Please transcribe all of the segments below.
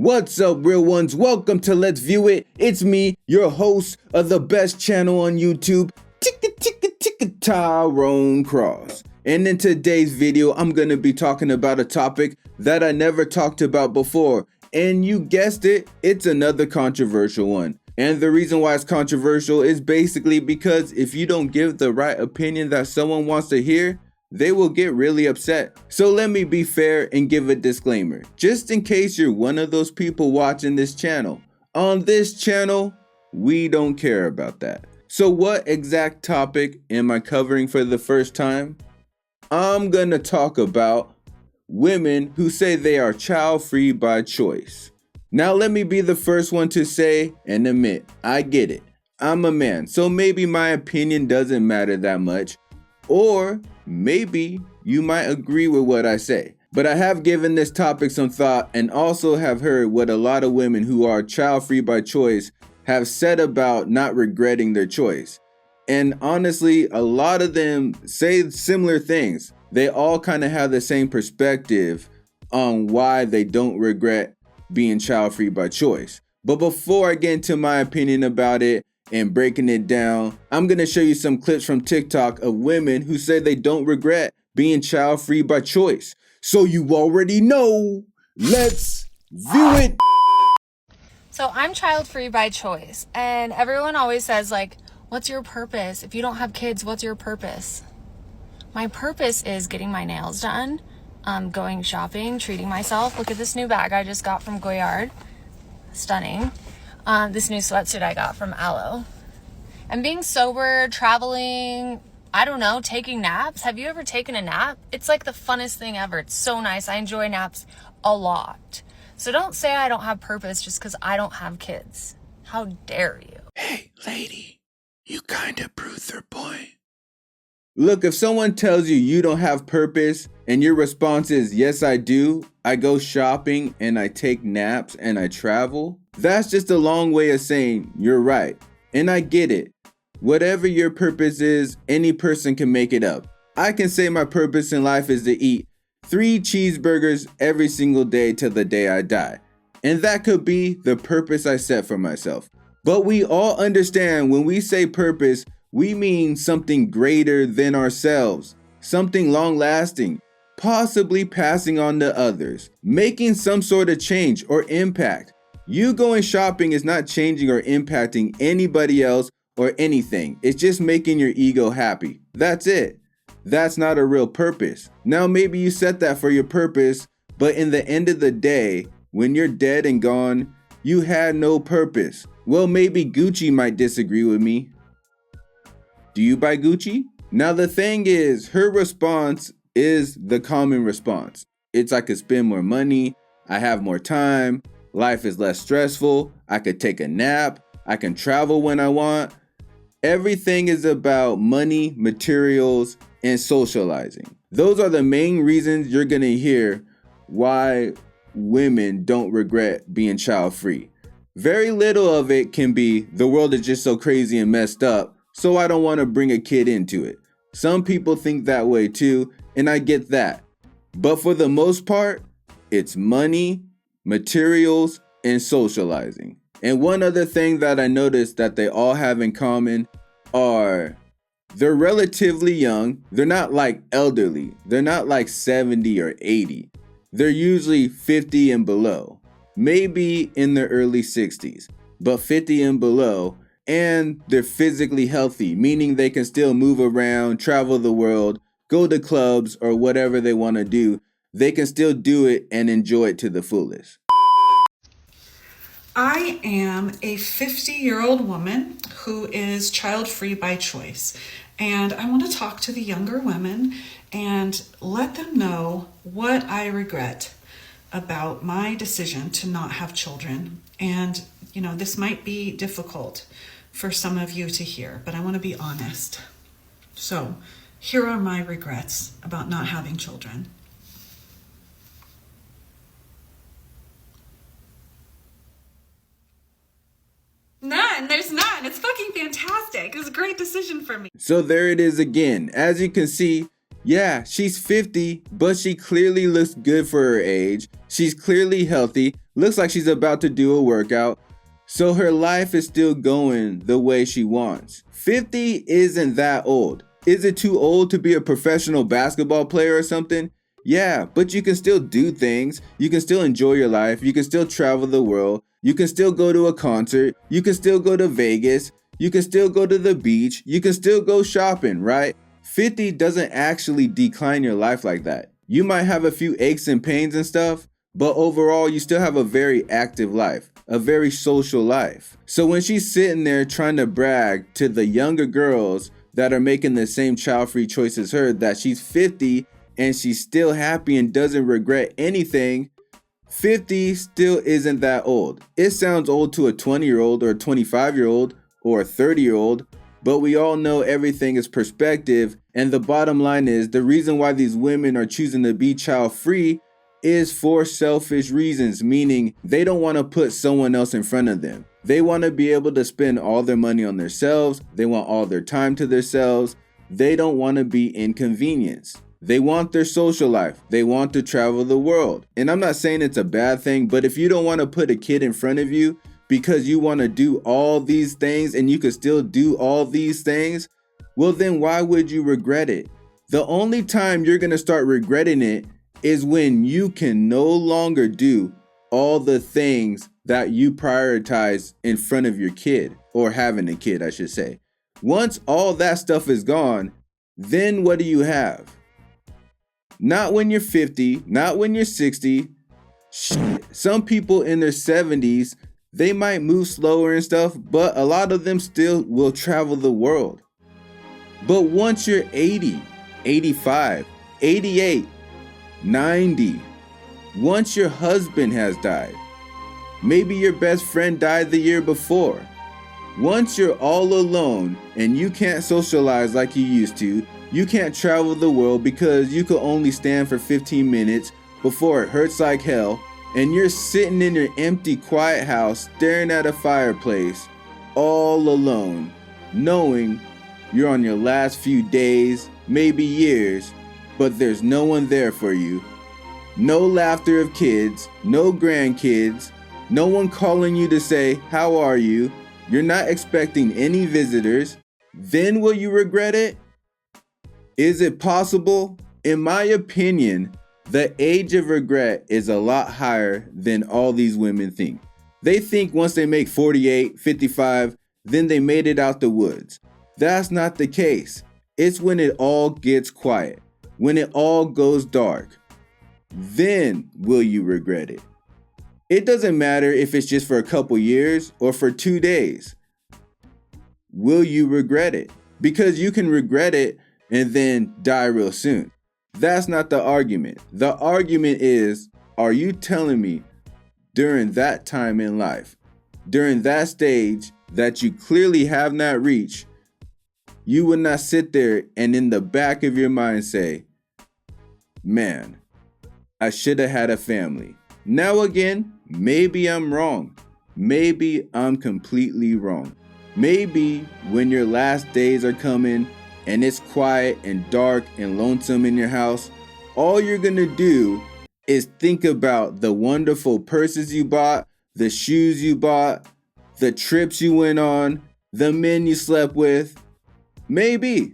What's up, real ones? Welcome to Let's View It. It's me, your host of the best channel on YouTube, TYRONE Cross. And in today's video, I'm going to be talking about a topic that I never talked about before. And you guessed it, it's another controversial one. And the reason why it's controversial is basically because if you don't give the right opinion that someone wants to hear, they will get really upset. So let me be fair and give a disclaimer, just in case you're one of those people watching this channel. On this channel, we don't care about that. So what exact topic am I covering for the first time? I'm gonna talk about women who say they are child-free by choice. Now let me be the first one to say and admit, I get it. I'm a man, so maybe my opinion doesn't matter that much. Or maybe you might agree with what I say. But I have given this topic some thought and also have heard what a lot of women who are child-free by choice have said about not regretting their choice. And honestly, a lot of them say similar things. They all kind of have the same perspective on why they don't regret being child-free by choice. But before I get into my opinion about it, and breaking it down, I'm going to show you some clips from TikTok of women who say they don't regret being child-free by choice. So you already know, let's view it. So I'm child-free by choice, and everyone always says, like, what's your purpose? If you don't have kids, what's your purpose? My purpose is getting my nails done, going shopping, treating myself. Look at this new bag I just got from Goyard. Stunning. This new sweatsuit I got from Aloe. And being sober, traveling, I don't know, taking naps. Have you ever taken a nap? It's like the funnest thing ever. It's so nice. I enjoy naps a lot. So don't say I don't have purpose just because I don't have kids. How dare you? Hey, lady, you kind of proved their point. Look, if someone tells you you don't have purpose and your response is, yes, I do, I go shopping and I take naps and I travel, that's just a long way of saying you're right. And I get it. Whatever your purpose is, any person can make it up. I can say my purpose in life is to eat 3 cheeseburgers every single day till the day I die. And that could be the purpose I set for myself. But we all understand when we say purpose, we mean something greater than ourselves, something long-lasting, possibly passing on to others, making some sort of change or impact. You going shopping is not changing or impacting anybody else or anything. It's just making your ego happy. That's it. That's not a real purpose. Now maybe you set that for your purpose, but in the end of the day, when you're dead and gone, you had no purpose. Well, maybe Gucci might disagree with me. Do you buy Gucci? Now the thing is, her response is the common response. It's I could spend more money, I have more time, life is less stressful, I could take a nap, I can travel when I want. Everything is about money, materials, and socializing. Those are the main reasons you're gonna hear why women don't regret being child-free. Very little of it can be, the world is just so crazy and messed up, so I don't want to bring a kid into it. Some people think that way too, and I get that. But for the most part, it's money, materials, and socializing. And one other thing that I noticed that they all have in common are they're relatively young. They're not like elderly. They're not like 70 or 80. They're usually 50 and below. Maybe in their early 60s, but 50 and below. And they're physically healthy, meaning they can still move around, travel the world, go to clubs or whatever they want to do. They can still do it and enjoy it to the fullest. I am a 50-year-old woman who is child-free by choice. And I want to talk to the younger women and let them know what I regret about my decision to not have children. And, you know, this might be difficult for some of you to hear, but I want to be honest. So here are my regrets about not having children. None. There's none. It's fucking fantastic. It was a great decision for me. So there it is again. As you can see, yeah, she's 50, but she clearly looks good for her age. She's clearly healthy, Looks like she's about to do a workout. So her life is still going the way she wants. 50 isn't that old. Is it too old to be a professional basketball player or something? Yeah, but you can still do things. You can still enjoy your life. You can still travel the world. You can still go to a concert. You can still go to Vegas. You can still go to the beach. You can still go shopping, right? 50 doesn't actually decline your life like that. You might have a few aches and pains and stuff, but overall, you still have a very active life, a very social life. So when she's sitting there trying to brag to the younger girls that are making the same child-free choice as her, that she's 50 and she's still happy and doesn't regret anything, 50 still isn't that old. It sounds old to a 20-year-old or a 25-year-old or a 30-year-old, but we all know everything is perspective, and the bottom line is the reason why these women are choosing to be child-free is for selfish reasons, meaning they don't want to put someone else in front of them. They want to be able to spend all their money on themselves. They want all their time to themselves. They don't want to be inconvenienced. They want their social life. They want to travel the world. And I'm not saying it's a bad thing, but if you don't want to put a kid in front of you because you want to do all these things and you can still do all these things, well then why would you regret it? The only time you're going to start regretting it is when you can no longer do all the things that you prioritize in front of your kid, or having a kid, I should say. Once all that stuff is gone, then what do you have? Not when you're 50, not when you're 60. Shit. Some people in their 70s, they might move slower and stuff, but a lot of them still will travel the world. But once you're 80, 85, 88, 90, once your husband has died, maybe your best friend died the year before, once you're all alone and you can't socialize like you used to, you can't travel the world because you could only stand for 15 minutes before it hurts like hell, and you're sitting in your empty, quiet house staring at a fireplace all alone, knowing you're on your last few days, maybe years, but there's no one there for you. No laughter of kids, no grandkids, no one calling you to say, "How are you?" You're not expecting any visitors. Then will you regret it? Is it possible? In my opinion, the age of regret is a lot higher than all these women think. They think once they make 48, 55, then they made it out the woods. That's not the case. It's when it all gets quiet, when it all goes dark. Then will you regret it? It doesn't matter if it's just for a couple years or for 2 days. Will you regret it? Because you can regret it and then die real soon. That's not the argument. The argument is, are you telling me during that time in life, during that stage that you clearly have not reached, you would not sit there and in the back of your mind say, "Man, I should have had a family." Now again, maybe I'm wrong. Maybe I'm completely wrong. Maybe when your last days are coming and it's quiet and dark and lonesome in your house, all you're gonna do is think about the wonderful purses you bought, the shoes you bought, the trips you went on, the men you slept with. Maybe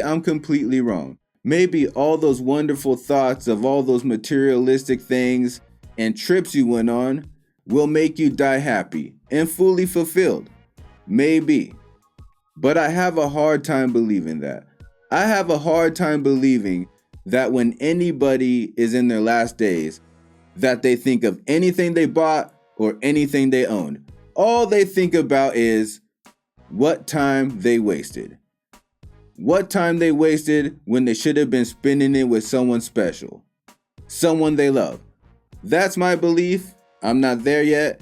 I'm completely wrong. Maybe all those wonderful thoughts of all those materialistic things and trips you went on will make you die happy and fully fulfilled. Maybe. But I have a hard time believing that. I have a hard time believing that when anybody is in their last days, that they think of anything they bought or anything they owned. All they think about is what time they wasted. What time they wasted when they should have been spending it with someone special, someone they love. That's my belief. I'm not there yet,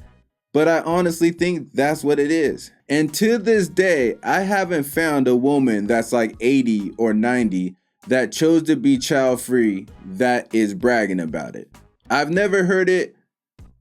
but I honestly think that's what it is. And to this day, I haven't found a woman that's like 80 or 90 that chose to be child-free that is bragging about it. I've never heard it.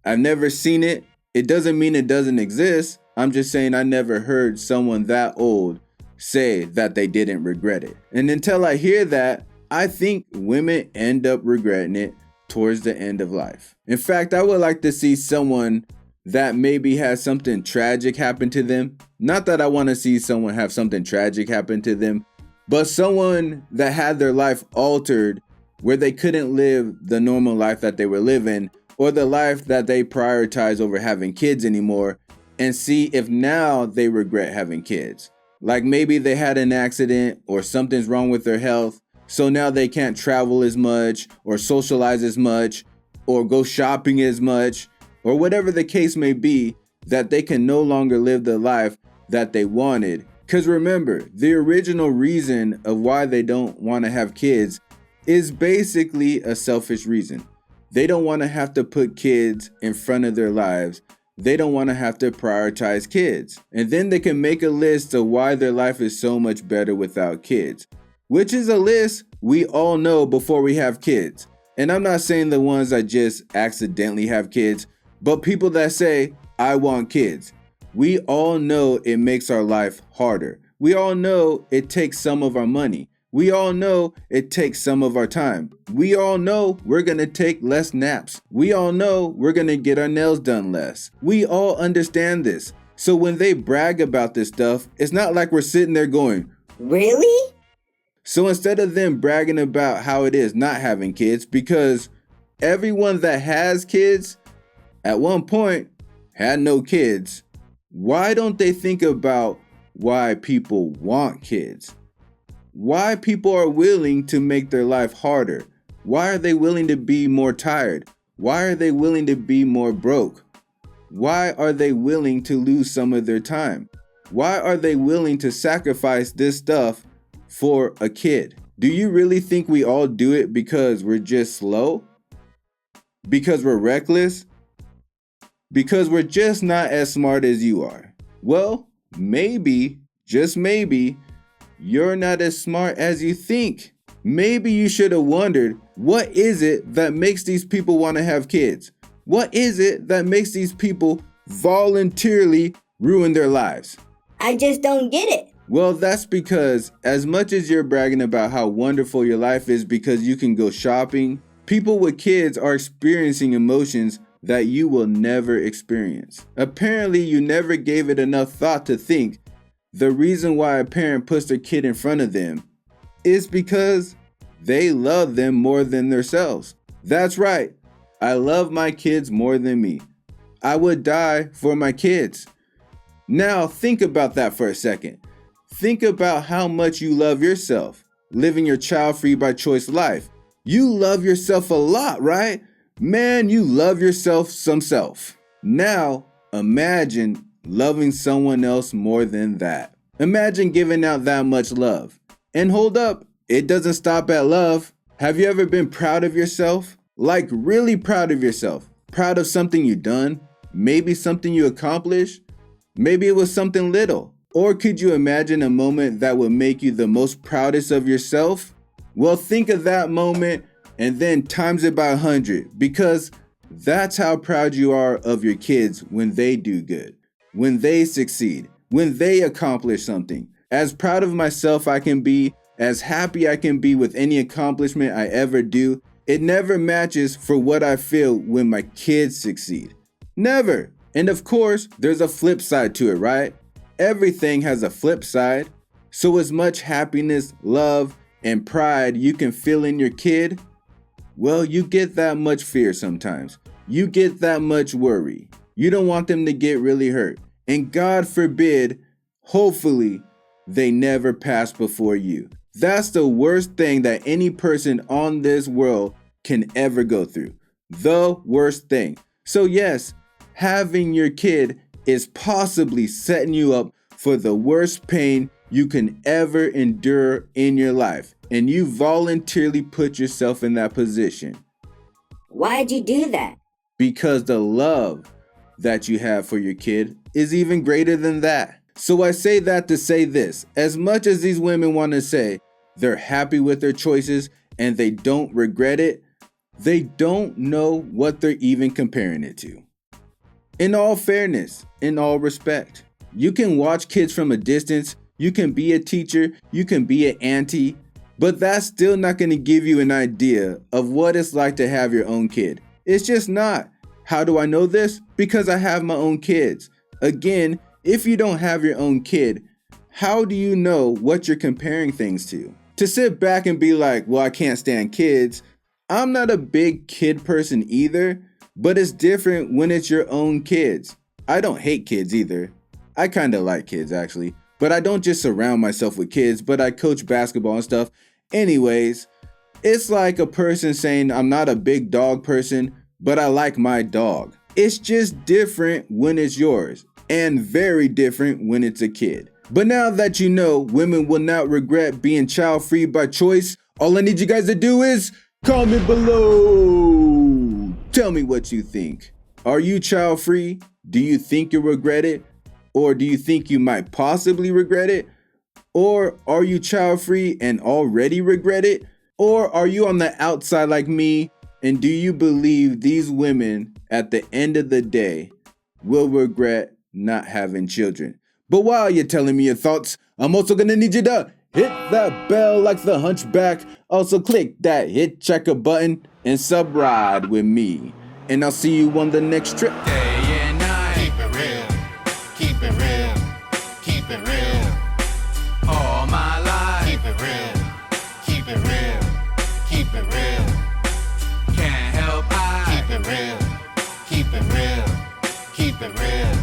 I've never seen it. It doesn't mean it doesn't exist. I'm just saying I never heard someone that old say that they didn't regret it. And until I hear that, I think women end up regretting it. towards the end of life. In fact, I would like to see someone that maybe has something tragic happen to them. Not that I want to see someone have something tragic happen to them, but someone that had their life altered where they couldn't live the normal life that they were living or the life that they prioritize over having kids anymore, and see if now they regret having kids. Like maybe they had an accident or something's wrong with their health, so now they can't travel as much or socialize as much or go shopping as much or whatever the case may be, that they can no longer live the life that they wanted. Because remember, the original reason of why they don't want to have kids is basically a selfish reason. They don't want to have to put kids in front of their lives. They don't want to have to prioritize kids. And then they can make a list of why their life is so much better without kids, which is a list we all know before we have kids. And I'm not saying the ones that just accidentally have kids, but people that say, I want kids. We all know it makes our life harder. We all know it takes some of our money. We all know it takes some of our time. We all know we're going to take less naps. We all know we're going to get our nails done less. We all understand this. So when they brag about this stuff, it's not like we're sitting there going, Really? So instead of them bragging about how it is not having kids, because everyone that has kids at one point had no kids, why don't they think about why people want kids? Why people are willing to make their life harder? Why are they willing to be more tired? Why are they willing to be more broke? Why are they willing to lose some of their time? Why are they willing to sacrifice this stuff for a kid? Do you really think we all do it because we're just slow? Because we're reckless? Because we're just not as smart as you are? Well, maybe, just maybe, you're not as smart as you think. Maybe you should have wondered, what is it that makes these people want to have kids? What is it that makes these people voluntarily ruin their lives? I just don't get it. Well, that's because as much as you're bragging about how wonderful your life is because you can go shopping, people with kids are experiencing emotions that you will never experience. Apparently, you never gave it enough thought to think the reason why a parent puts their kid in front of them is because they love them more than themselves. That's right. I love my kids more than me. I would die for my kids. Now think about that for a second. Think about how much you love yourself, living your child-free by choice life. You love yourself a lot, right? Man, you love yourself some self. Now imagine loving someone else more than that. Imagine giving out that much love. And hold up, it doesn't stop at love. Have you ever been proud of yourself? Like really proud of yourself? Proud of something you've done? Maybe something you accomplished? Maybe it was something little. Or could you imagine a moment that would make you the most proudest of yourself? Well, think of that moment and then times it by 100, because that's how proud you are of your kids when they do good, when they succeed, when they accomplish something. As proud of myself I can be, as happy I can be with any accomplishment I ever do, it never matches for what I feel when my kids succeed. Never. And of course, there's a flip side to it, right? Everything has a flip side. So as much happiness, love, and pride you can feel in your kid, well, you get that much fear sometimes. You get that much worry. You don't want them to get really hurt. And God forbid, hopefully, they never pass before you. That's the worst thing that any person on this world can ever go through. The worst thing. So yes, having your kid is possibly setting you up for the worst pain you can ever endure in your life. And you voluntarily put yourself in that position. Why'd you do that? Because the love that you have for your kid is even greater than that. So I say that to say this. As much as these women want to say they're happy with their choices and they don't regret it, they don't know what they're even comparing it to. In all fairness, in all respect, you can watch kids from a distance, you can be a teacher, you can be an auntie, But that's still not going to give you an idea of what it's like to have your own kid. It's just not. How do I know this? Because I have my own kids. Again, if you don't have your own kid, how do you know what you're comparing things to? To sit back and be like, well, I can't stand kids. I'm not a big kid person either, but it's different when it's your own kids. I don't hate kids either. I kind of like kids actually, but I don't just surround myself with kids, but I coach basketball and stuff. Anyways, it's like a person saying I'm not a big dog person, but I like my dog. It's just different when it's yours, and very different when it's a kid. But now that you know women will not regret being child-free by choice, all I need you guys to do is comment below. Tell me what you think. Are you child-free? Do you think you'll regret it? Or do you think you might possibly regret it? Or are you child-free and already regret it? Or are you on the outside like me? And do you believe these women at the end of the day will regret not having children? But while you're telling me your thoughts, I'm also gonna need you to hit that bell like the hunchback. Also click that hit checker button and sub ride with me. And I'll see you on the next trip. Day and night. Keep it real. Keep it real. Keep it real. All my life. Keep it real. Keep it real. Keep it real. Can't help I keep it real. Keep it real. Keep it real.